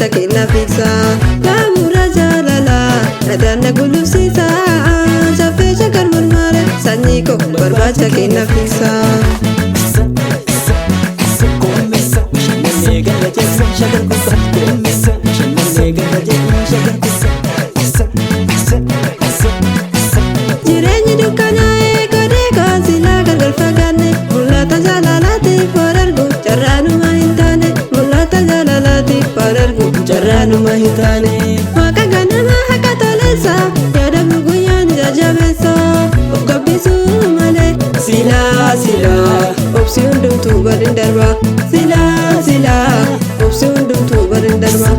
barbaacha kenna fiigsa laamura jaalala nadanna gulufsiisa saffee shagar marmaare sanyii koo barbaacha kenna fiigsa. Jireenyi dukkanaa'ee godhee kaasila gargar fagaanne mul'ata jaalalaatiif waan argu carraanuma hin taane mul'ata jaalalaatiif waan argu carraanuma hin taane. Waaqa ganama haqa toleessa yaadamu guyyaan jajjabeessa of gabbisuu malee silaa obsi hundumtuu bariin darba silaa obsi hundumtuu bariin darba.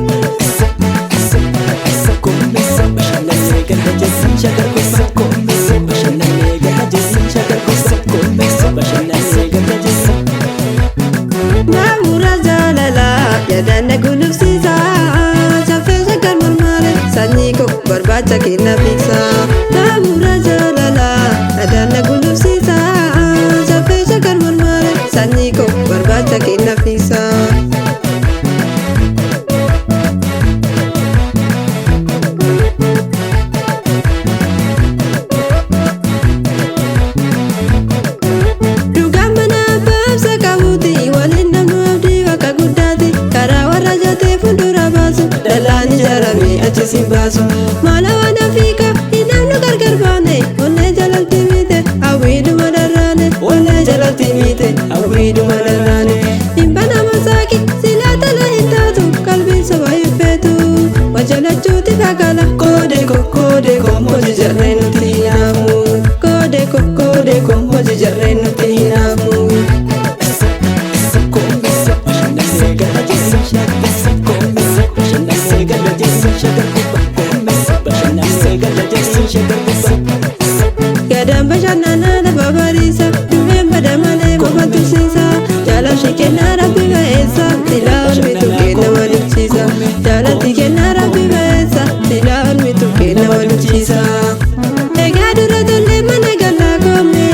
Naamura jaalala yadanna gulufsiisa saffee shagar marmaare sanyii koo barbaacha kenna fiigsa. Naamura jaalala yadanna gulufsiisa saffee shagar marmaare sanyii koo barbaacha kenna fiigsa. Dalaani jaramee achi si baasu maalawaan Afrika hidhamnu gargar baane onnee jalatti miite hawwiidhuma dharraane onnee jalatti miite hawwiidhuma dharraane. Dhibbana masaaki silaa tala hin taatu qalbiin soba hin feetu wajjalachuuti fakkaata koodee koo hojii jarreen nuti hinaamu koodee koo hojii jarreen nuti hinaamu. Gadaan bashannanaa lafa bariisa dhumeen bada malee qofa tursiisa jaalala kennaa rabbi ba'eessa silaa olmitu kenna walibsiisa jaalatti kennaa rabbi ba'eessa silaa olmitu kenna walibsiisa. Egaa dura tollee mana galaa koomne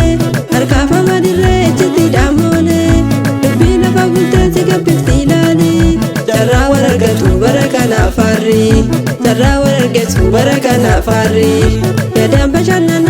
harkaafama dirree ejjetti dhaamoone dubbii lafa bulteessi gabbifti ilaali jarraa wal argatu bara kanaaf harri jarraa wal argatu bara kanaaf harri gadaan bashannanaa.